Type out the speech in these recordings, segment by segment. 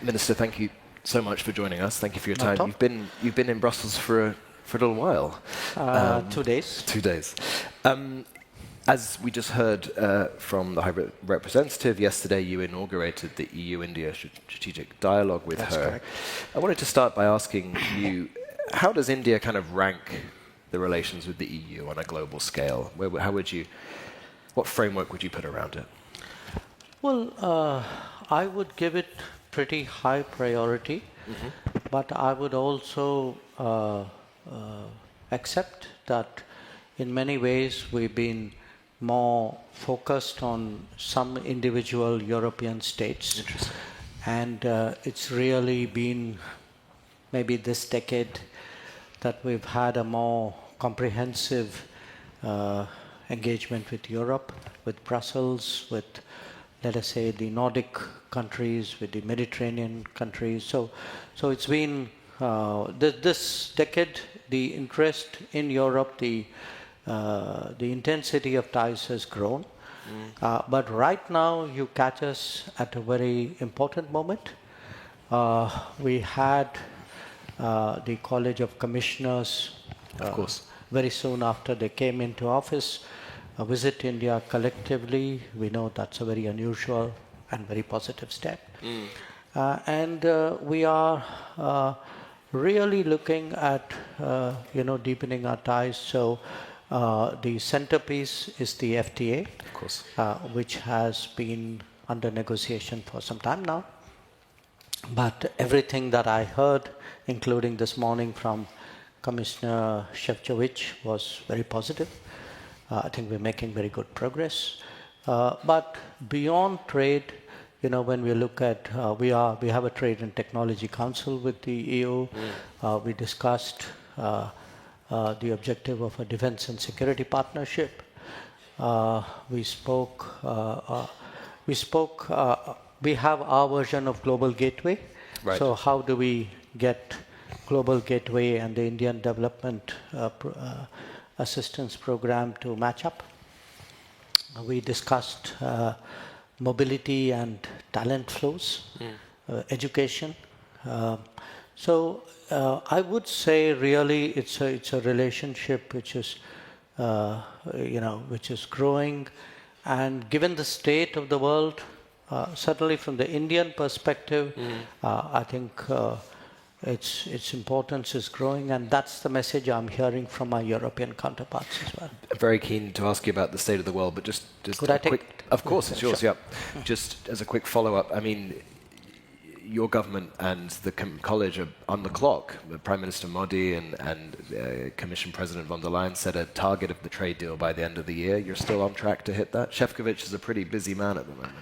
Minister, thank you so much for joining us. Thank you for your time. You've been in Brussels for a little while. 2 days. 2 days. As we just heard from the High Representative, yesterday you inaugurated the EU-India strategic dialogue with That's her. correct. I wanted to start by asking you, how does India kind of rank the relations with the EU on a global scale? What framework would you put around it? Well, I would give it pretty high priority, but I would also accept that in many ways we've been more focused on some individual European states. Interesting. And it's really been maybe this decade that we've had a more comprehensive engagement with Europe, with Brussels, with, let us say, the Nordic countries, with the Mediterranean countries. So it's been this decade, the interest in Europe, the intensity of ties has grown. But right now, you catch us at a very important moment. We had the College of Commissioners, of course, very soon after they came into office, visit India collectively. We know that's a very unusual and very positive step. And we are really looking at deepening our ties. So the centerpiece is the FTA, of course, which has been under negotiation for some time now. But everything that I heard, including this morning from Commissioner Shevchovich, was very positive. I think we're making very good progress. But beyond trade, when we look at, we have a Trade and Technology Council with the EU. We discussed the objective of a defense and security partnership. We have our version of Global Gateway. Right. So how do we get Global Gateway and the Indian Development Assistance Program to match up? We discussed mobility and talent flows, education. So I would say really it's a relationship which is which is growing, and given the state of the world, certainly from the Indian perspective, I think its importance is growing, and that's the message I'm hearing from my European counterparts as well. I'm very keen to ask you about the state of the world, but just Could I take quick, of course, it's yours. Sure. Yeah. Just as a quick follow-up, I mean, your government and the college are on the clock. Prime Minister Modi and Commission President von der Leyen set a target of the trade deal by the end of the year. You're still on track to hit that? Shevchovich is a pretty busy man at the moment.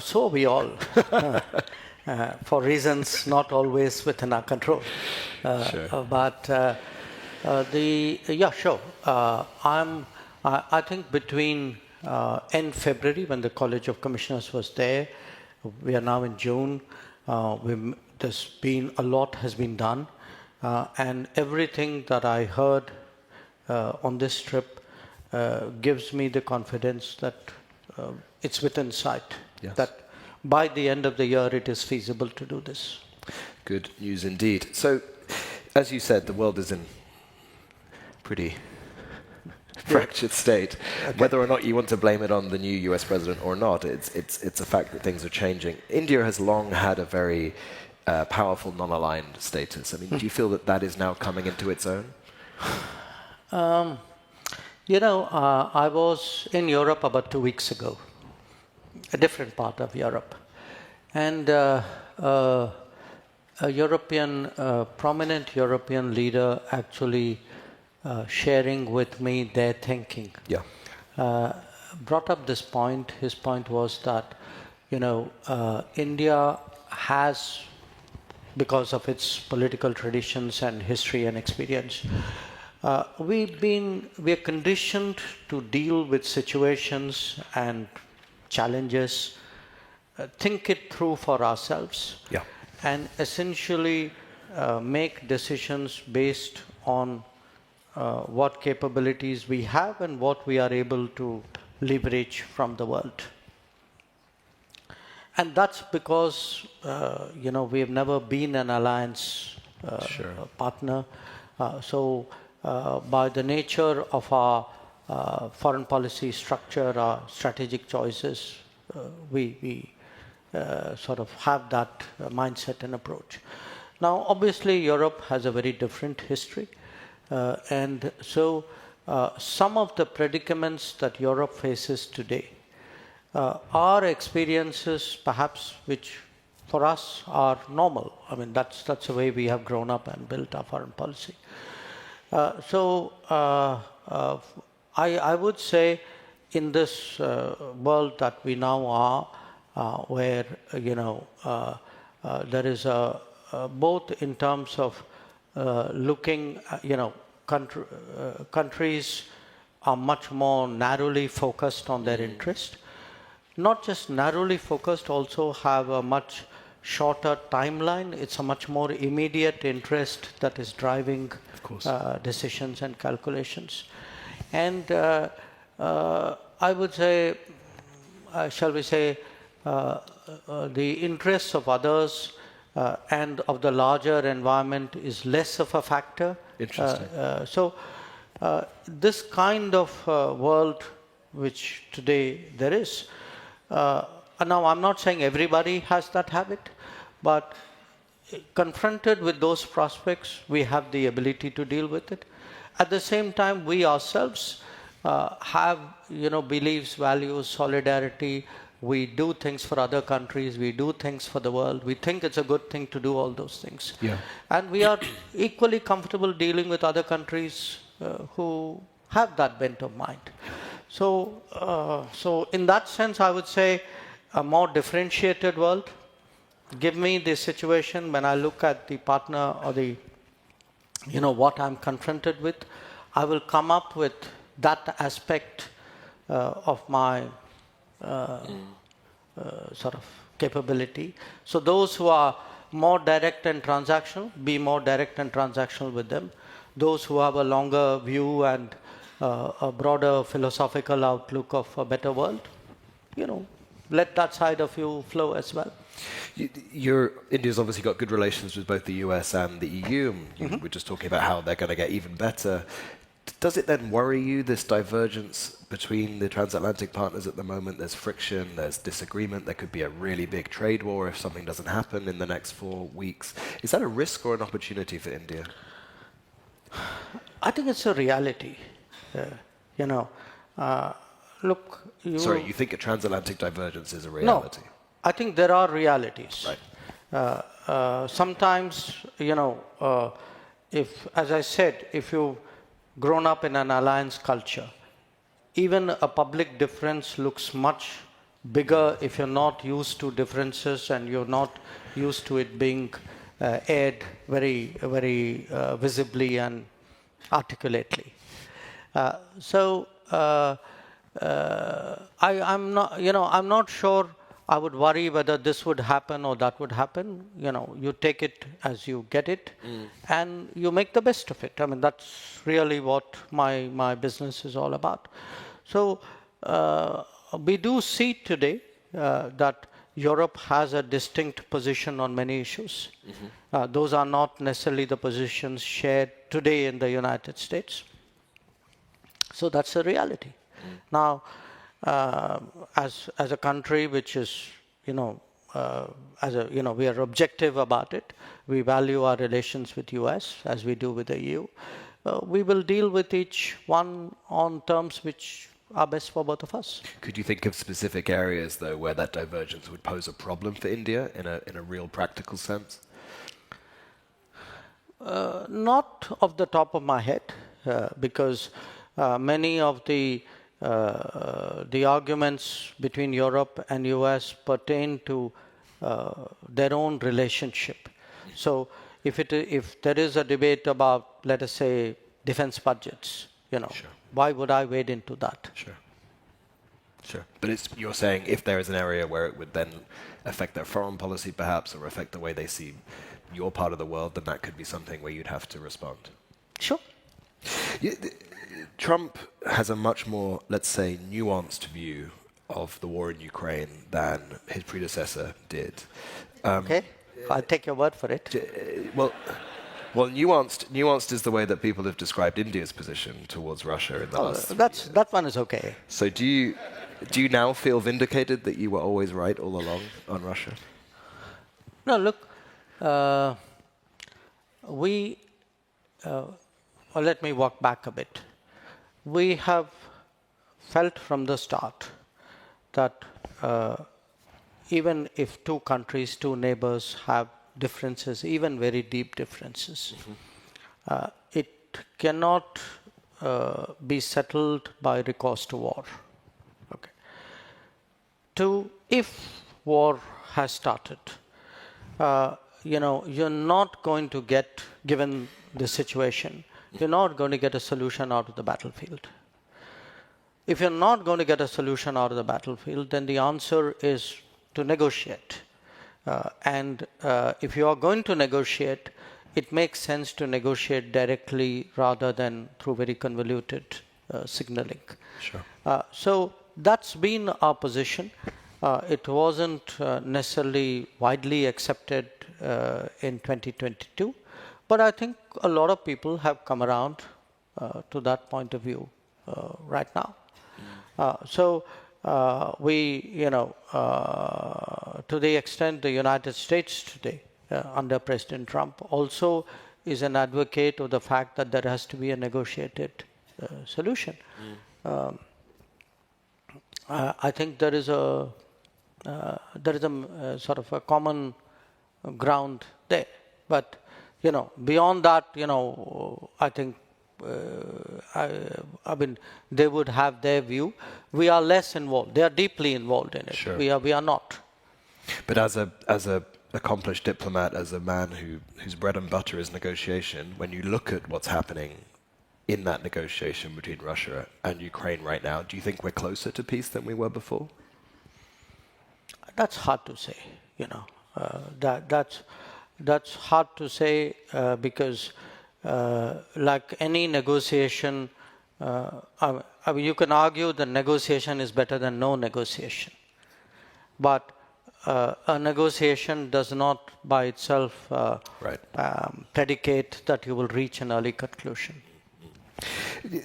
So are we all. For reasons not always within our control. Sure. But sure. I think between end February, when the College of Commissioners was there, we are now in June. There's been a lot has been done, and everything that I heard on this trip gives me the confidence that it's within sight. Yes. That by the end of the year, it is feasible to do this. Good news indeed. So, as you said, the world is in pretty fractured state. Okay. Whether or not you want to blame it on the new US president or not, it's a fact that things are changing. India has long had a very powerful non-aligned status. I mean, do you feel that is now coming into its own? I was in Europe about 2 weeks ago, a different part of Europe, and a prominent European leader actually sharing with me their thinking. Yeah. Brought up this point. His point was that, India has, because of its political traditions and history and experience, we are conditioned to deal with situations and challenges, think it through for ourselves, and essentially make decisions based on what capabilities we have and what we are able to leverage from the world. And that's because, we have never been an alliance partner. By the nature of our foreign policy structure, our strategic choices, we sort of have that mindset and approach. Now, obviously, Europe has a very different history. And so some of the predicaments that Europe faces today are experiences perhaps which for us are normal. I mean, that's the way we have grown up and built our foreign policy. I would say in this world that we now are, where there is both in terms of looking, countries are much more narrowly focused on their interest. Not just narrowly focused, also have a much shorter timeline. It's a much more immediate interest that is driving decisions and calculations. And I would say, shall we say, the interests of others and of the larger environment is less of a factor. Interesting. This kind of world which today there is, now I'm not saying everybody has that habit, but confronted with those prospects, we have the ability to deal with it. At the same time, we ourselves have, beliefs, values, solidarity. We do things for other countries. We do things for the world. We think it's a good thing to do all those things. Yeah. And we are equally comfortable dealing with other countries who have that bent of mind. So in that sense, I would say a more differentiated world. Give me the situation when I look at the partner or the, what I'm confronted with, I will come up with that aspect of my sort of capability. So those who are more direct and transactional, be more direct and transactional with them. Those who have a longer view and a broader philosophical outlook of a better world, let that side of you flow as well. India's obviously got good relations with both the US and the EU. And we're just talking about how they're going to get even better. Does it then worry you, this divergence between the transatlantic partners at the moment? There's friction, there's disagreement, there could be a really big trade war if something doesn't happen in the next 4 weeks. Is that a risk or an opportunity for India? I think it's a reality. Look, Sorry, you think a transatlantic divergence is a reality? No, I think there are realities. Right. Sometimes, if, as I said, if you've grown up in an alliance culture, even a public difference looks much bigger if you're not used to differences and you're not used to it being aired very, very visibly and articulately. I'm not sure I would worry whether this would happen or that would happen. You take it as you get it, and you make the best of it. I mean, that's really what my business is all about. So we do see today that Europe has a distinct position on many issues. Those are not necessarily the positions shared today in the United States. So that's a reality. Now, as a country which is, we are objective about it. We value our relations with US as we do with the EU. We will deal with each one on terms which are best for both of us. Could you think of specific areas, though, where that divergence would pose a problem for India in a real practical sense? Not off the top of my head, because many of the arguments between Europe and US pertain to their own relationship. So if there is a debate about, let us say, defense budgets, Sure. Why would I wade into that? Sure. But you're saying if there is an area where it would then affect their foreign policy perhaps, or affect the way they see your part of the world, then that could be something where you'd have to respond. Sure. Trump has a much more, let's say, nuanced view of the war in Ukraine than his predecessor did. Okay, I'll take your word for it. Well, nuanced is the way that people have described India's position towards Russia in the last. That one is okay. So do you now feel vindicated that you were always right all along on Russia? No, look, let me walk back a bit. We have felt from the start that even if two countries, two neighbors have differences, even very deep differences, it cannot be settled by recourse to war. Okay. If war has started, you're not going to get, given the situation, you're not going to get a solution out of the battlefield. If you're not going to get a solution out of the battlefield, then the answer is to negotiate. If you are going to negotiate, it makes sense to negotiate directly rather than through very convoluted signaling. Sure. So that's been our position. It wasn't necessarily widely accepted in 2022, but I think a lot of people have come around to that point of view right now. To the extent the United States today, under President Trump, also is an advocate of the fact that there has to be a negotiated solution. I think there is a sort of a common ground there. But beyond that, I think they would have their view. We are less involved. They are deeply involved in it. Sure. We are not. But as a accomplished diplomat, as a man whose bread and butter is negotiation, when you look at what's happening in that negotiation between Russia and Ukraine right now, do you think we're closer to peace than we were before? That's hard to say. That's hard to say because, like any negotiation, you can argue that negotiation is better than no negotiation. But a negotiation does not by itself predicate that you will reach an early conclusion.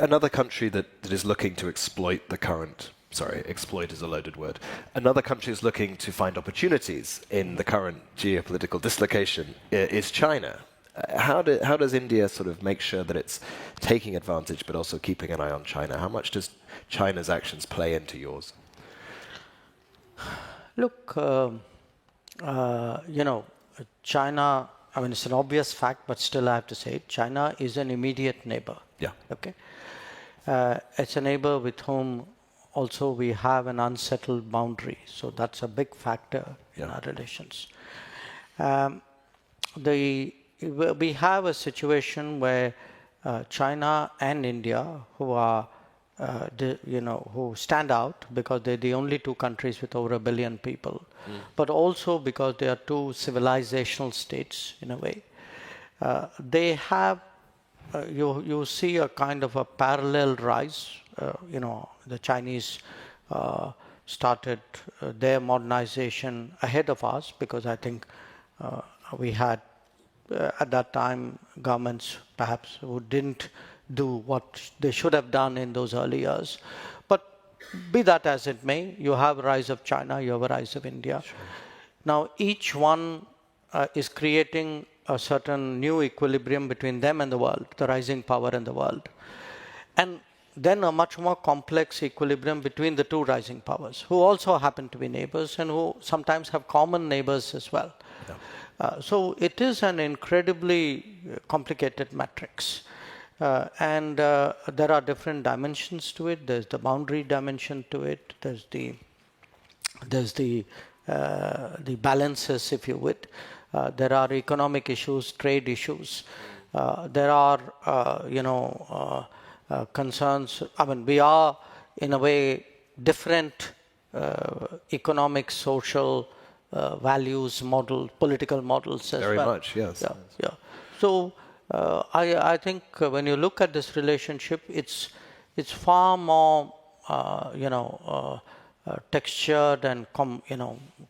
Another country that is looking to exploit is a loaded word. Another country is looking to find opportunities in the current geopolitical dislocation is China. How does India sort of make sure that it's taking advantage but also keeping an eye on China? How much does China's actions play into yours? Look, China, it's an obvious fact, but still I have to say it. China is an immediate neighbor. Yeah. Okay. It's a neighbor with whom also we have an unsettled boundary. So that's a big factor in our relations. We have a situation where China and India, who stand out because they're the only two countries with over 1 billion people, but also because they are two civilizational states in a way. They have, you see a kind of a parallel rise. The Chinese started their modernization ahead of us because I think we had at that time governments perhaps who didn't do what they should have done in those early years. But be that as it may, you have a rise of China, you have a rise of India. Sure. Now each one is creating a certain new equilibrium between them and the world, the rising power in the world. And then a much more complex equilibrium between the two rising powers, who also happen to be neighbors and who sometimes have common neighbors as well. Yeah. So it is an incredibly complicated matrix. And there are different dimensions to it. There's the boundary dimension to it. There's the balances, if you would. There are economic issues, trade issues. There are, concerns. We are, in a way, different economic, social values, political models as well. Very much, yes. Yeah. So I think when you look at this relationship, it's far more, textured and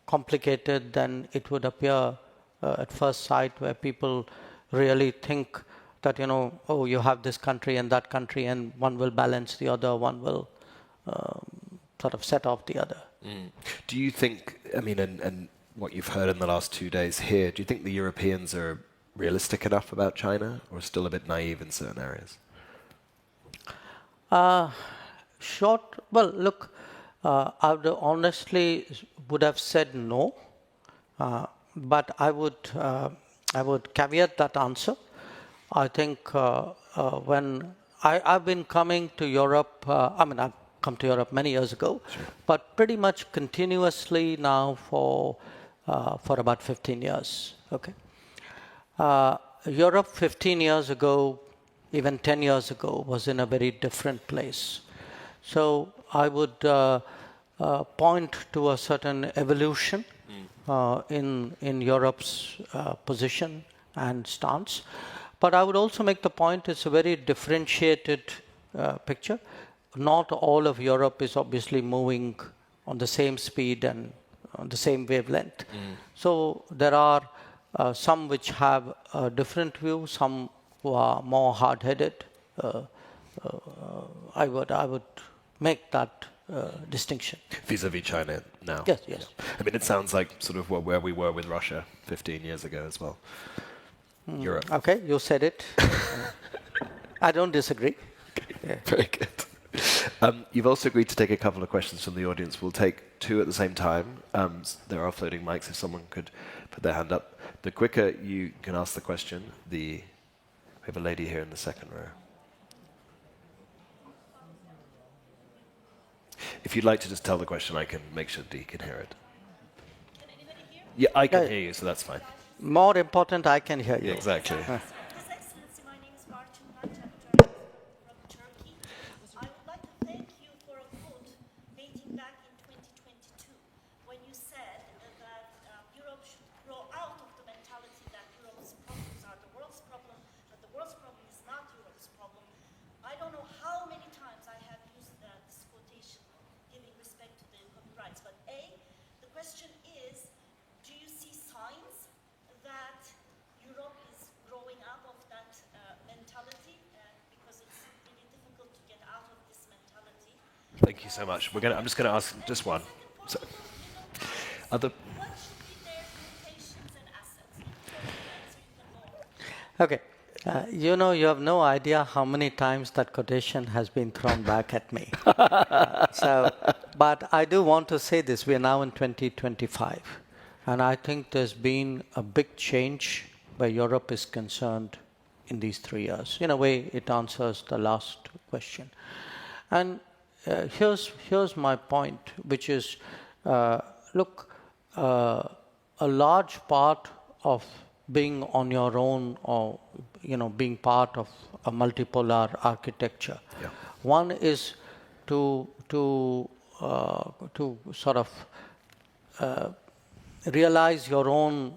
complicated than it would appear at first sight, where people really think that, oh, you have this country and that country, and one will balance the other, one will sort of set off the other. Do you think, and what you've heard in the last 2 days here, do you think the Europeans are realistic enough about China, or still a bit naive in certain areas? Well, look, I would honestly would have said no, but I would caveat that answer. I think when I've been coming to Europe, I've come to Europe many years ago, sure, but pretty much continuously now for about 15 years. Okay, Europe 15 years ago, even 10 years ago, was in a very different place. So I would point to a certain evolution in Europe's position and stance. But I would also make the point it's a very differentiated picture. Not all of Europe is obviously moving on the same speed and on the same wavelength. So there are some which have a different view, some who are more hard-headed. I would make that distinction. Vis-a-vis China now? Yes, yes. Yeah. It sounds like sort of where we were with Russia 15 years ago as well. Europe. Okay, you said it. I don't disagree. Okay. Yeah. Very good. You've also agreed to take a couple of questions from the audience. We'll take two at the same time. There are floating mics if someone could put their hand up. The quicker you can ask the question, we have a lady here in the second row. If you'd like to just tell the question, I can make sure Dee can hear it. Can anybody hear? Yeah, I can hear you, so that's fine. More important, I can hear you. Yeah, exactly. His Excellency, my name is Barçın Mançak from Turkey. I would like to thank you for a quote dating back in 2022 when you said that Europe should grow out of the mentality that Europe's problems are the world's problem, that the world's problem is not Europe's problem. I don't know how many times I have used this quotation giving respect to the human rights, but the question is, do you see signs that Europe is growing out of that mentality? Because it's really difficult to get out of this mentality. Thank you so much. I'm just going to ask just one. So, other. What should be their limitations and assets? Okay. You have no idea how many times that quotation has been thrown back at me. But I do want to say this. We are now in 2025. And I think there's been a big change where Europe is concerned in these 3 years. In a way, it answers the last question. And here's my point, which is, look, a large part of being on your own, or being part of a multipolar architecture. Yeah. One is to sort of realize your own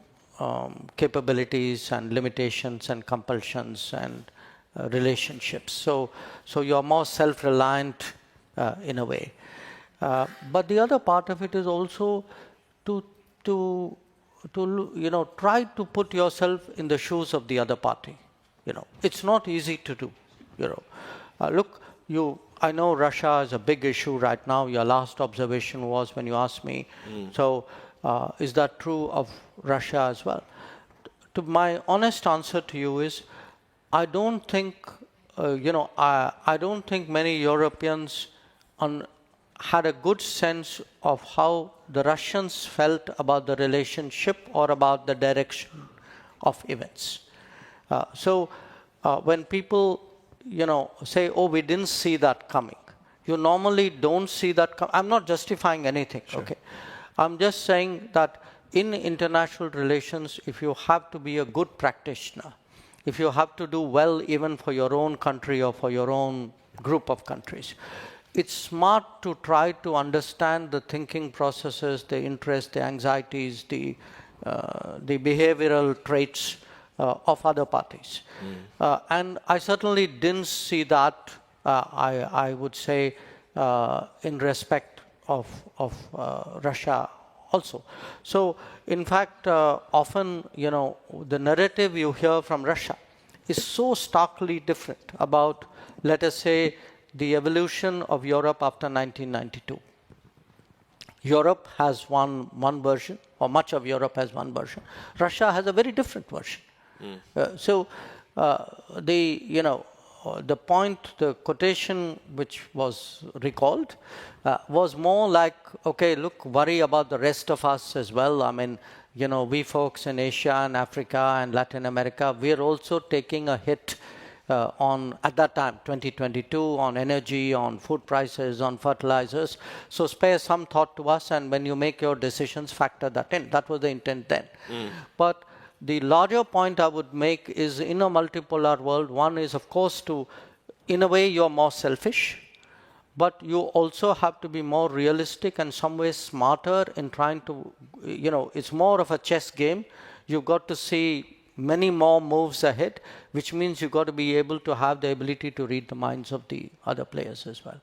capabilities and limitations and compulsions and relationships. So you're more self-reliant in a way. But the other part of it is also to try to put yourself in the shoes of the other party. It's not easy to do. Look, I know Russia is a big issue right now. Your last observation was when you asked me. So is that true of Russia as well? My honest answer to you is, I don't think I don't think many Europeans had a good sense of how the Russians felt about the relationship or about the direction of events. So when people, say, oh, we didn't see that coming, you normally don't see that coming. I'm not justifying anything, sure. Okay? I'm just saying that in international relations, if you have to be a good practitioner, if you have to do well even for your own country or for your own group of countries, it's smart to try to understand the thinking processes, the interests, the anxieties, the behavioral traits of other parties. And I certainly didn't see that, I would say, in respect Russia also. So, in fact, often, the narrative you hear from Russia is so starkly different about, let us say, the evolution of Europe after 1992. Europe has one version, or much of Europe has one version. Russia has a very different version. The point, the quotation which was recalled was more like, okay, look, worry about the rest of us as well. I mean, we folks in Asia and Africa and Latin America, we're also taking a hit at that time, 2022, on energy, on food prices, on fertilizers. So spare some thought to us, and when you make your decisions, factor that in. That was the intent then. But the larger point I would make is, in a multipolar world, one is, of course, in a way, you're more selfish, but you also have to be more realistic and some ways smarter in trying to, it's more of a chess game. You've got to see many more moves ahead, which means you've got to be able to have the ability to read the minds of the other players as well.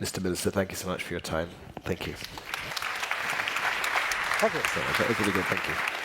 Mr. Minister, thank you so much for your time. Thank you. Thank you. That was really good. Thank you.